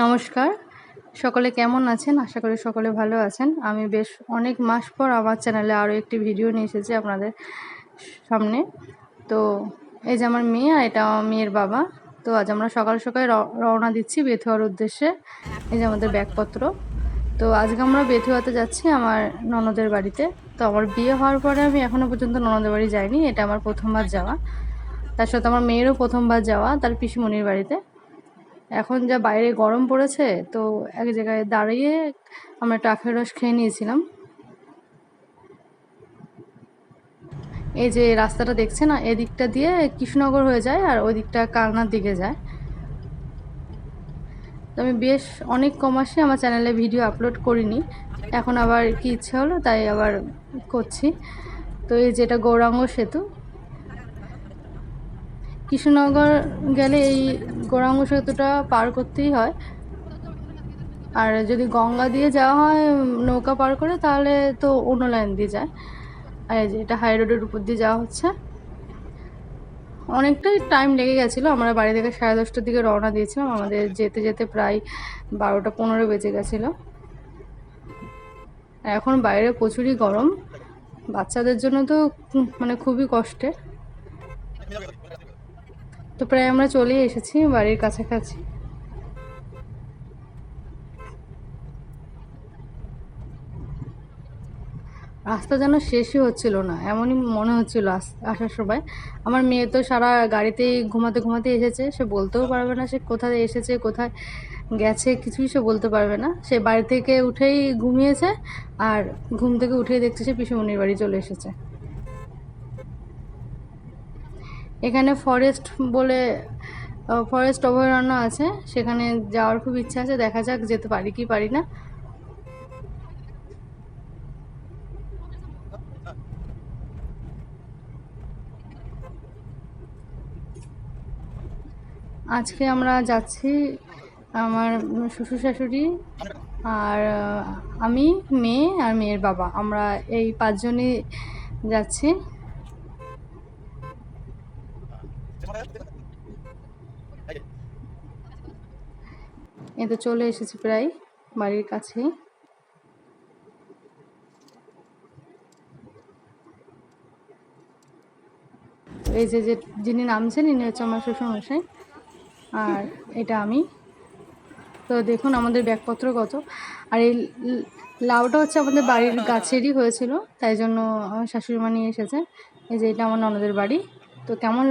নমস্কার, সকলে কেমন আছেন? আশা করি সকলে ভালো আছেন। আমি বেশ অনেক মাস পর আমার চ্যানেলে আরও একটি ভিডিও নিয়ে এসেছি আপনাদের সামনে। তো এই যে আমার মেয়ে, আর এটা আমার মেয়ের বাবা। তো আজ আমরা সকাল সকাল রওনা দিচ্ছি বেথুয়ার উদ্দেশ্যে। এই যে আমাদের ব্যাগপত্র। তো আজকে আমরা বেথুয়াতে যাচ্ছি আমার ননদের বাড়িতে। তো আমার বিয়ে হওয়ার পরে আমি এখনও পর্যন্ত ননদের বাড়ি যাইনি, এটা আমার প্রথমবার যাওয়া। তার সাথে আমার মেয়েরও প্রথমবার যাওয়া তার পিসিমণির বাড়িতে। এখন যা বাইরে গরম পড়েছে, তো এক জায়গায় দাঁড়িয়ে আমরা একটা আখের রস খেয়ে নিয়েছিলাম। এই যে রাস্তাটা দেখছে না, এদিকটা দিয়ে কৃষ্ণনগর হয়ে যায় আর ওই দিকটা কালনার দিকে যায়। তো আমি বেশ অনেক মাসে আমার চ্যানেলে ভিডিও আপলোড করিনি, এখন আবার কি ইচ্ছে হলো তাই আবার করছি। তো এই যেটা গৌরাঙ্গ সেতু, কৃষ্ণনগর গেলে এই গৌরাঙ্গ সেতুটা পার করতেই হয়। আর যদি গঙ্গা দিয়ে যাওয়া হয় নৌকা পার করে, তাহলে তো অন্য লাইন দিয়ে যায়। আর এই যে এটা হাই রোডের উপর দিয়ে যাওয়া হচ্ছে। অনেকটাই টাইম লেগে গেছিলো, আমরা বাড়ি থেকে 10:30টার দিকে রওনা দিয়েছিলাম, আমাদের যেতে যেতে প্রায় 12টা 15 বেজে গেছিলো। এখন বাইরে প্রচুরই গরম, বাচ্চাদের জন্য তো মানে খুবই কষ্টের। তো প্রায় আমরা চলেই এসেছি বাড়ির কাছাকাছি। রাস্তা যেন শেষই হচ্ছিল না, এমনই মনে হচ্ছিল আসার সময়। আমার মেয়ে তো সারা গাড়িতেই ঘুমাতে ঘুমাতে এসেছে, সে বলতেও পারবে না সে কোথায় এসেছে কোথায় গেছে, কিছুই সে বলতে পারবে না। সে বাড়ি থেকে উঠেই ঘুমিয়েছে, আর ঘুম থেকে উঠেই দেখছে সে পিসিমণির বাড়ি চলে এসেছে। এখানে ফরেস্ট অভয়ারণ্য আছে, সেখানে যাওয়ার খুব ইচ্ছা আছে, দেখা যাক যেতে পারি কি পারি না। আজকে আমরা যাচ্ছি, আমার শ্বশুর শাশুড়ি আর আমি, মেয়ে আর মেয়ের বাবা, আমরা এই 5 জনই যাচ্ছি। এই তো চলে এসেছি প্রায় বাড়ির কাছেই। এই যে যিনি নামছেন ইনি হচ্ছে আমার শ্বশুরমশাই, আর এটা আমি। তো দেখুন আমাদের ব্যাগপত্র কত। আর এই লাউটা হচ্ছে আমাদের বাড়ির গাছেরই হয়েছিল, তাই জন্য আমার শাশুড়ি মা নিয়ে এসেছে। এই যে এটা আমার ননদের বাড়ি। তো কেমন